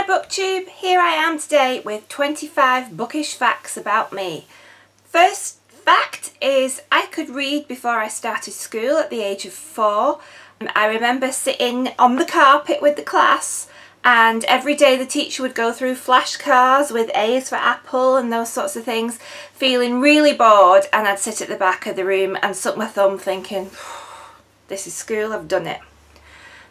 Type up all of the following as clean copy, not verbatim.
Hi BookTube, here I am today with 25 bookish facts about me. First fact is I could read before I started school at the age of 4. I remember sitting on the carpet with the class, and every day the teacher would go through flashcards with A's for apple and those sorts of things, feeling really bored, and I'd sit at the back of the room and suck my thumb thinking, this is school, I've done it.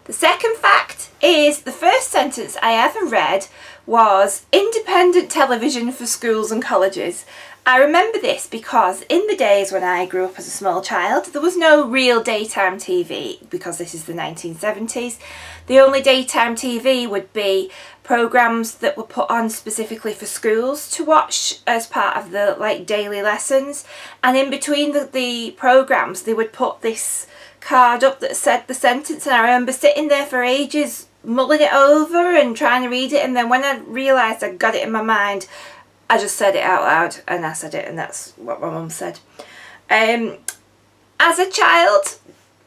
The second fact is the first sentence I ever read was independent television for schools and colleges. I remember this because in the days when I grew up as a small child, there was no real daytime TV because this is the 1970s. The only daytime TV would be programmes that were put on specifically for schools to watch as part of the daily lessons, and in between the programmes they would put this card up that said the sentence, and I remember sitting there for ages mulling it over and trying to read it, and then when I realised I got it in my mind, I just said it out loud and I said it, and that's what my mum said. As a child,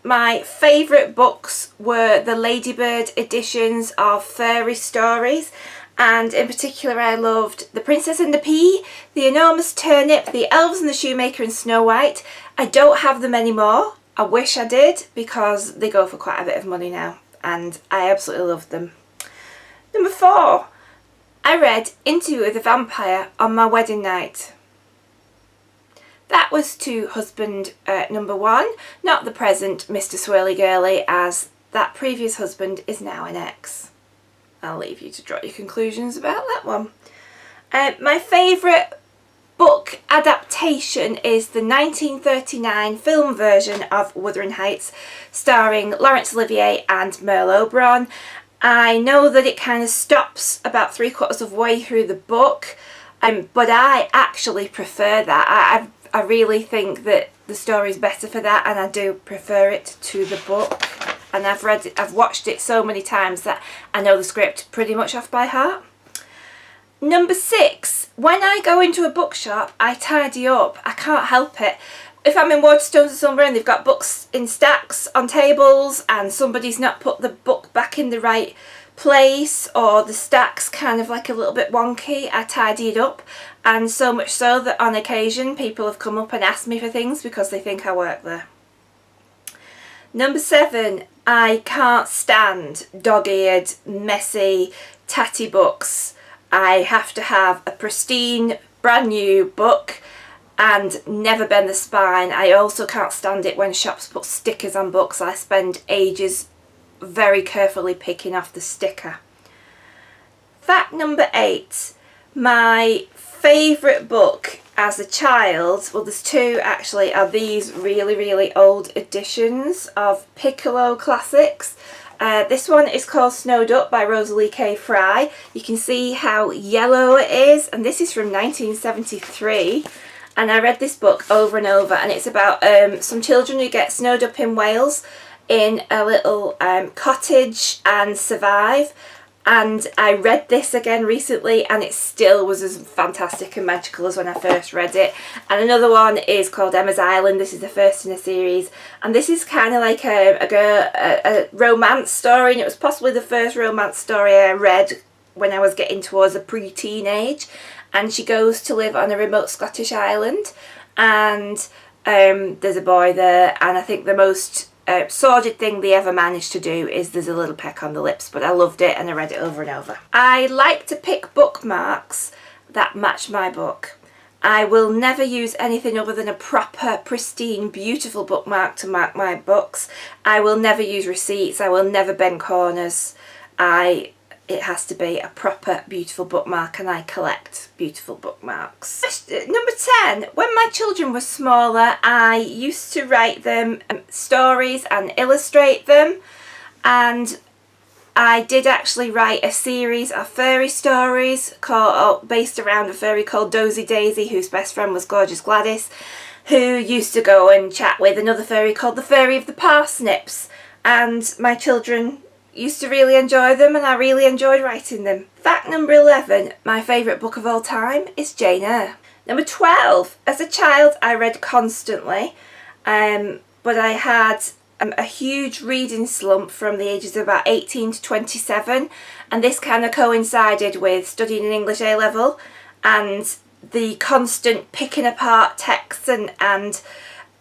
my favourite books were the Ladybird editions of fairy stories, and in particular I loved The Princess and the Pea, The Enormous Turnip, The Elves and the Shoemaker and Snow White. I don't have them anymore. I wish I did because they go for quite a bit of money now, and I absolutely love them. Number 4. I read Interview with a Vampire on my wedding night. That was to husband number 1, not the present Mr. Swirly Girly, as that previous husband is now an ex. I'll leave you to draw your conclusions about that one. My favourite book adaptation is the 1939 film version of Wuthering Heights, starring Laurence Olivier and Merle Oberon. I know that it kind of stops about 3/4 of the way through the book, but I actually prefer that. I really think that the story's better for that, and I do prefer it to the book. And I've watched it so many times that I know the script pretty much off by heart. Number 6, when I go into a bookshop, I tidy up. I can't help it. If I'm in Waterstones or somewhere and they've got books in stacks on tables and somebody's not put the book back in the right place, or the stack's kind of like a little bit wonky, I tidy it up. And so much so that on occasion people have come up and asked me for things because they think I work there. Number 7, I can't stand dog-eared, messy, tatty books. I have to have a pristine, brand new book and never bend the spine. I also can't stand it when shops put stickers on books. I spend ages very carefully picking off the sticker. Fact number 8, my favourite book as a child, well there's 2 actually, are these really old editions of Piccolo classics. This one is called Snowed Up by Rosalie K. Fry. You can see how yellow it is, and this is from 1973, and I read this book over and over, and it's about some children who get snowed up in Wales in a little cottage and survive. And I read this again recently and it still was as fantastic and magical as when I first read it. And another one is called Emma's Island. This is the first in a series, and this is kind of like a romance story, and it was possibly the first romance story I read when I was getting towards a pre-teen age. And she goes to live on a remote Scottish island, and there's a boy there, and I think the most sordid thing they ever managed to do is there's a little peck on the lips, but I loved it and I read it over and over. I like to pick bookmarks that match my book. I will never use anything other than a proper, pristine, beautiful bookmark to mark my books. I will never use receipts. I will never bend corners. It has to be a proper, beautiful bookmark, and I collect beautiful bookmarks. Number 10, when my children were smaller, I used to write them stories and illustrate them, and I did actually write a series of fairy stories based around a fairy called Dozy Daisy, whose best friend was Gorgeous Gladys, who used to go and chat with another fairy called the Fairy of the Parsnips, and my children used to really enjoy them, and I really enjoyed writing them. Fact number 11, my favourite book of all time is Jane Eyre. Number 12, as a child I read constantly, but I had a huge reading slump from the ages of about 18 to 27, and this kind of coincided with studying an English A-level, and the constant picking apart texts and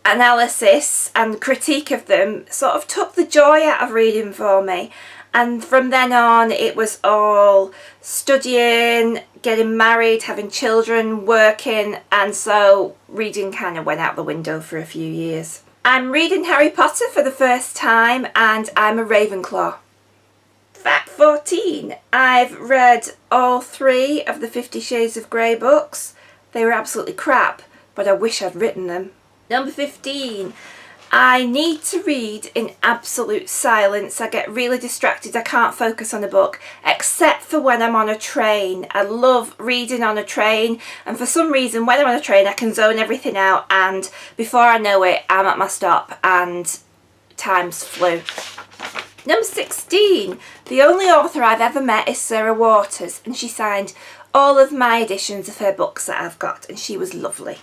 analysis and critique of them sort of took the joy out of reading for me. And from then on it was all studying, getting married, having children, working, and so reading kind of went out the window for a few years. I'm reading Harry Potter for the first time and I'm a Ravenclaw. Fact 14. I've read all 3 of the 50 Shades of Grey books. They were absolutely crap, but I wish I'd written them. Number 15. I need to read in absolute silence. I get really distracted. I can't focus on a book, except for when I'm on a train. I love reading on a train, and for some reason when I'm on a train I can zone everything out, and before I know it I'm at my stop and time's flew. Number 16. The only author I've ever met is Sarah Waters, and she signed all of my editions of her books that I've got, and she was lovely.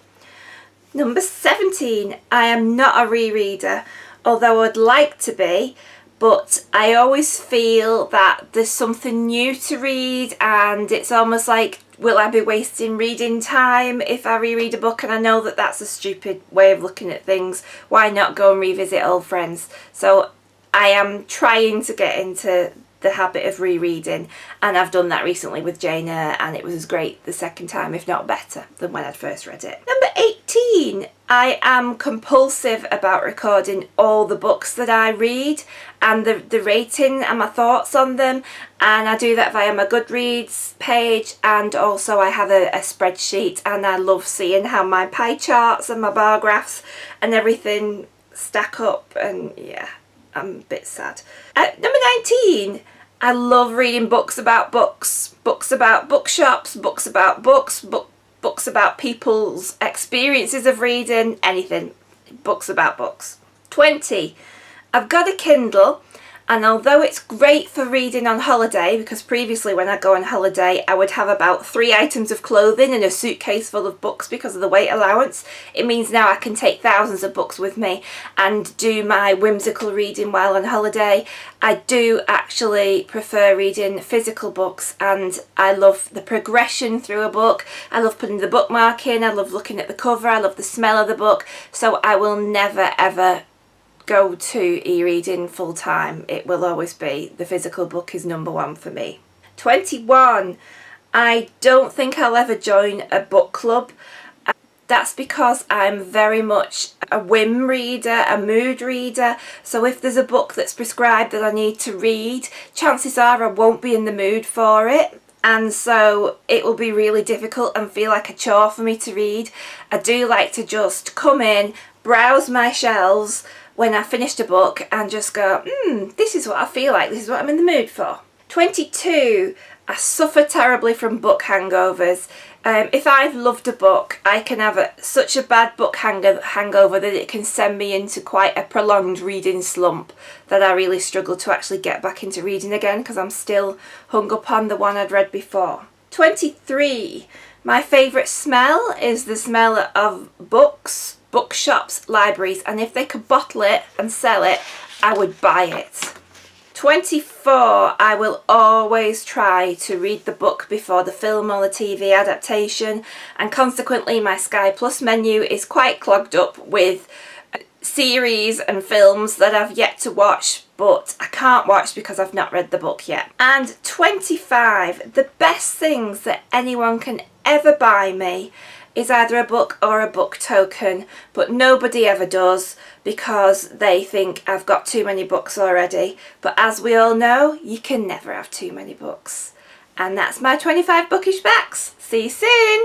Number 17. I am not a rereader, although I would like to be, but I always feel that there's something new to read, and it's almost like, will I be wasting reading time if I reread a book? And I know that that's a stupid way of looking at things. Why not go and revisit old friends? So I am trying to get into the habit of rereading, and I've done that recently with Jane Eyre, and it was as great the second time, if not better, than when I'd first read it. Number 18. I am compulsive about recording all the books that I read and the rating and my thoughts on them, and I do that via my Goodreads page, and also I have a spreadsheet, and I love seeing how my pie charts and my bar graphs and everything stack up, and yeah, I'm a bit sad. Number 19. I love reading books about books, books about bookshops, books about books, books about people's experiences of reading, anything. Books about books. 20. I've got a Kindle, and although it's great for reading on holiday, because previously when I go on holiday I would have about 3 items of clothing and a suitcase full of books because of the weight allowance, it means now I can take thousands of books with me and do my whimsical reading while on holiday. I do actually prefer reading physical books, and I love the progression through a book. I love putting the bookmark in, I love looking at the cover, I love the smell of the book, so I will never ever go to e-reading full time. It will always be, the physical book is number 1 for me. 21. I don't think I'll ever join a book club. That's because I'm very much a whim reader, a mood reader, so if there's a book that's prescribed that I need to read, chances are I won't be in the mood for it, and so it will be really difficult and feel like a chore for me to read. I do like to just come in, browse my shelves when I finished a book and just go, this is what I feel like, this is what I'm in the mood for. 22. I suffer terribly from book hangovers. If I've loved a book, I can have such a bad book hangover that it can send me into quite a prolonged reading slump that I really struggle to actually get back into reading again because I'm still hung up on the one I'd read before. 23. My favourite smell is the smell of books, bookshops, libraries, and if they could bottle it and sell it, I would buy it. 24. I will always try to read the book before the film or the TV adaptation, and consequently my Sky Plus menu is quite clogged up with series and films that I've yet to watch, but I can't watch because I've not read the book yet. And 25. The best things that anyone can ever buy me is either a book or a book token, but nobody ever does because they think I've got too many books already. But as we all know, you can never have too many books. And that's my 25 bookish facts. See you soon!